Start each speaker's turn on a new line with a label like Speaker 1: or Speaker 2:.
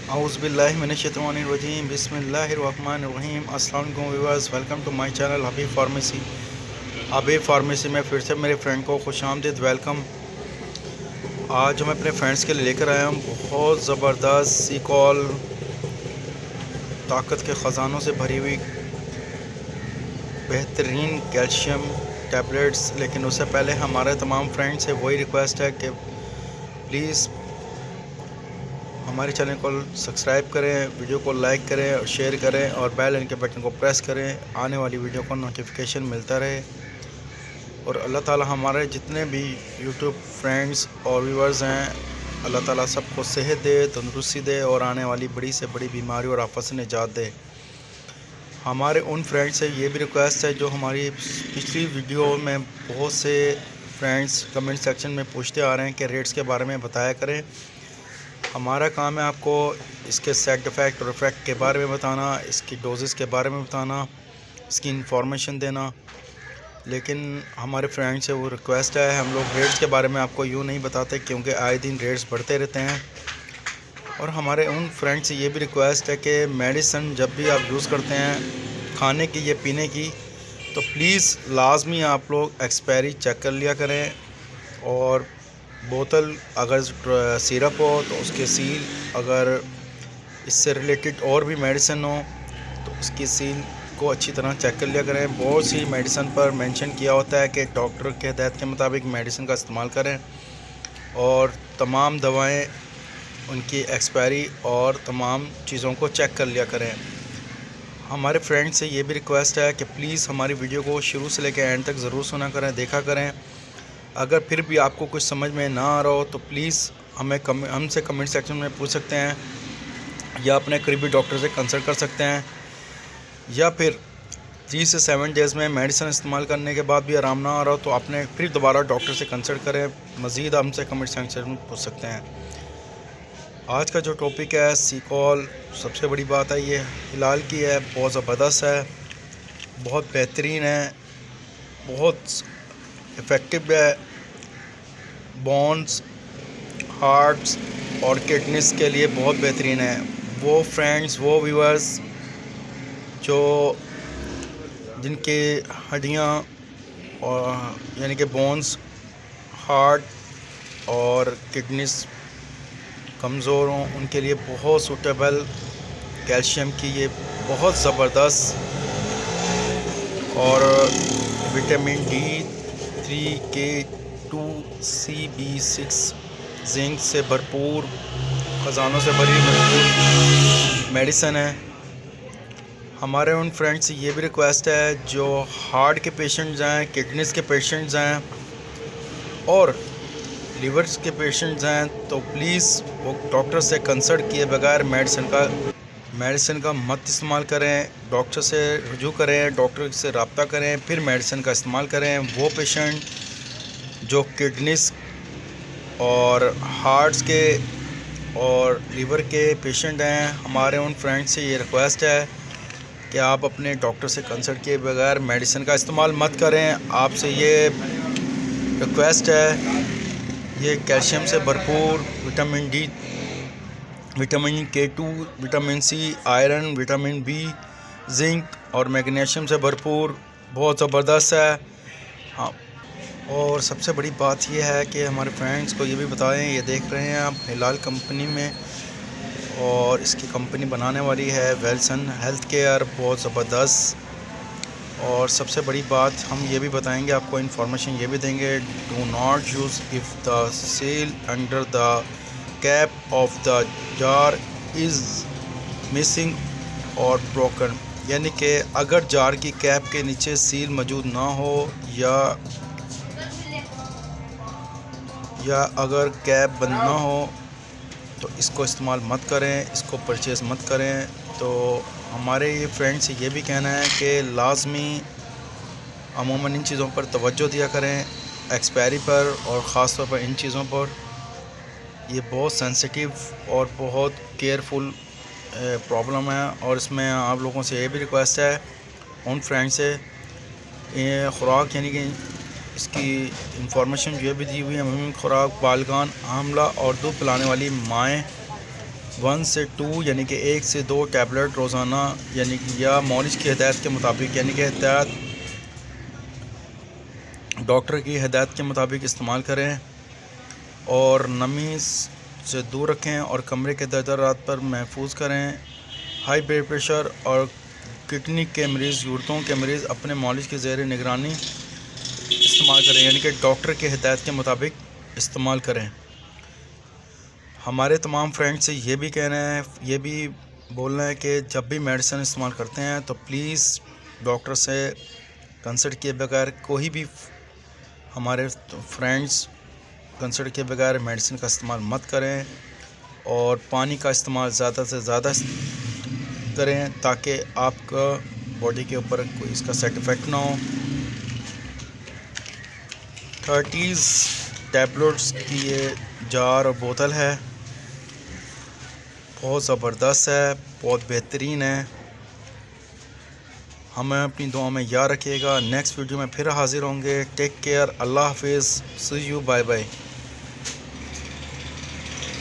Speaker 1: औज़ुबिल्लाहिमिनश्शैतानिर्रजीम बिस्मिल्लाहिर्रहमानिर्रहीम। अस्सलाम वालेकुम viewers, welcome to my channel Habib pharmacy. Habib pharmacy में फिर से मेरे फ्रेंड को खुशामदीद वेलकम। आज मैं अपने फ्रेंड्स के लिए लेकर आया हूँ बहुत ज़बरदस्त सीकॉल ताकत के ख़जानों से भरी हुई बेहतरीन कैल्शियम टैबलेट्स। लेकिन उससे पहले हमारे तमाम फ्रेंड्स से वही रिक्वेस्ट है कि प्लीज़ हमारे चैनल को सब्सक्राइब करें, वीडियो को लाइक करें और शेयर करें और बेल आइकन के बटन को प्रेस करें, आने वाली वीडियो का नोटिफिकेशन मिलता रहे। और अल्लाह ताला हमारे जितने भी यूट्यूब फ्रेंड्स और व्यूअर्स हैं, अल्लाह ताला सबको सेहत दे, तंदुरुस्ती दे और आने वाली बड़ी से बड़ी बीमारी और आफत से निजात दे। हमारे उन फ्रेंड्स से ये भी रिक्वेस्ट है जो हमारी पिछली वीडियो में बहुत से फ्रेंड्स कमेंट सेक्शन में पूछते आ रहे हैं कि रेट्स के बारे में बताया करें। हमारा काम है आपको इसके साइड इफ़ेक्ट और इफ़ेक्ट के बारे में बताना, इसकी डोजेस के बारे में बताना, इसकी इंफॉर्मेशन देना। लेकिन हमारे फ्रेंड से वो रिक्वेस्ट है, हम लोग रेट्स के बारे में आपको यूँ नहीं बताते क्योंकि आए दिन रेट्स बढ़ते रहते हैं। और हमारे उन फ्रेंड से ये भी रिक्वेस्ट है कि मेडिसिन जब भी आप यूज़ करते हैं खाने की या पीने की, तो प्लीज़ लाजमी आप लोग एक्सपायरी चेक कर लिया करें। और बोतल अगर सिरप हो तो उसके सील, अगर इससे रिलेटेड और भी मेडिसिन हो तो उसकी सील को अच्छी तरह चेक कर लिया करें। बहुत सी मेडिसिन पर मेंशन किया होता है कि डॉक्टर के हिदायत के मुताबिक मेडिसिन का इस्तेमाल करें और तमाम दवाएं उनकी एक्सपायरी और तमाम चीज़ों को चेक कर लिया करें। हमारे फ्रेंड से ये भी रिक्वेस्ट है कि प्लीज़ हमारी वीडियो को शुरू से लेकर एंड तक ज़रूर सुना करें, देखा करें। अगर फिर भी आपको कुछ समझ में ना आ रहा हो तो प्लीज़ हमसे कमेंट सेक्शन में पूछ सकते हैं या अपने करीबी डॉक्टर से कंसल्ट कर सकते हैं। या फिर 3 से 7 डेज़ में मेडिसिन इस्तेमाल करने के बाद भी आराम ना आ रहा हो तो आपने फिर दोबारा डॉक्टर से कंसल्ट करें। मज़ीद हमसे कमेंट सेक्शन में पूछ सकते हैं। आज का जो टॉपिक है सीकॉल, सबसे बड़ी बात है ये हिलाल की है, बहुत ज़बरदस्त है, बहुत बेहतरीन है, बहुत इफ़ेक्टिव है। बोन्स, हार्ट्स और किडनीज़ के लिए बहुत बेहतरीन है। वो फ्रेंड्स, वो व्यूअर्स जो जिनके हड्डियाँ और यानी कि बोन्स, हार्ट और किडनीज़ कमज़ोर हों, उनके लिए बहुत सूटेबल कैल्शियम की ये बहुत ज़बरदस्त और vitamin D3, K2, C, B6, zinc से भरपूर, ख़जानों से भरी भरपूर मेडिसिन है। हमारे उन फ्रेंड्स से ये भी रिक्वेस्ट है जो हार्ट के पेशेंट्स हैं, किडनीज़ के पेशेंट्स हैं और लीवर्स के पेशेंट्स हैं, तो प्लीज़ वो डॉक्टर से कंसल्ट किए बगैर मेडिसिन का मत इस्तेमाल करें। डॉक्टर से रुजू करें, डॉक्टर से रब्ता करें, फिर मेडिसिन का इस्तेमाल करें। वो पेशेंट जो किडनीज़ और हार्ट्स के और लीवर के पेशेंट हैं, हमारे उन फ्रेंड्स से ये रिक्वेस्ट है कि आप अपने डॉक्टर से कंसल्ट किए बगैर मेडिसिन का इस्तेमाल मत करें। आपसे ये रिक्वेस्ट है। ये कैल्शियम से भरपूर, vitamin D, vitamin K2, vitamin C, iron, vitamin B, zinc और मैग्नीशियम से भरपूर बहुत ज़बरदस्त है। हाँ, और सबसे बड़ी बात यह है कि हमारे फ्रेंड्स को ये भी बताएं, ये देख रहे हैं आप हिलाल कंपनी में और इसकी कंपनी बनाने वाली है वेल्सन हेल्थ केयर, बहुत ज़बरदस्त। और सबसे बड़ी बात हम ये भी बताएंगे, आपको इन्फॉर्मेशन ये भी देंगे, do not use if the seal under the cap of the jar is missing और ब्रोकन। यानी कि अगर जार की कैप के नीचे सील मौजूद ना हो या अगर कैप बंद ना हो तो इसको इस्तेमाल मत करें, इसको परचेज़ मत करें। तो हमारे ये फ्रेंड से ये भी कहना है कि लाजमी अमूमन इन चीज़ों पर तवज्जो दिया करें, एक्सपायरी पर और ख़ास तौर पर इन चीज़ों पर। ये बहुत सेंसिटिव और बहुत केयरफुल प्रॉब्लम है और इसमें आप लोगों से ये भी रिक्वेस्ट है उन फ्रेंड से, खुराक यानी कि इसकी इंफॉर्मेशन जो भी दी हुई है, खुराक बालगान, हामला और दूध पिलाने वाली माएँ 1 से 2 यानी कि 1 से 2 टैबलेट रोज़ाना यानी कि या मौलिज की हिदायत के मुताबिक यानी कि डॉक्टर की हिदायत के मुताबिक इस्तेमाल करें और नमी से दूर रखें और कमरे के दर्जात पर महफूज करें। हाई ब्लड प्रेशर और किडनी के मरीज़, गुर्दों के मरीज़ अपने मौलिज की ज़ेर निगरानी इस्तेमाल करें यानी कि डॉक्टर की हिदायत के मुताबिक इस्तेमाल करें। हमारे तमाम फ्रेंड्स से ये भी कहना है, ये भी बोलना है कि जब भी मेडिसिन इस्तेमाल करते हैं तो प्लीज़ डॉक्टर से कंसल्ट किए बगैर कोई भी हमारे फ्रेंड्स कंसल्ट किए बगैर मेडिसिन का इस्तेमाल मत करें और पानी का इस्तेमाल ज़्यादा से ज़्यादा करें ताकि आपका बॉडी के ऊपर कोई इसका साइड इफ़ेक्ट ना हो। 30 टैबलेट्स की ये जार और बोतल है, बहुत ज़बरदस्त है, बहुत बेहतरीन है। हमें अपनी दुआ में याद रखिएगा। नेक्स्ट वीडियो में फिर हाज़िर होंगे। टेक केयर, अल्लाह हाफिज़, सी यू, बाय बाय।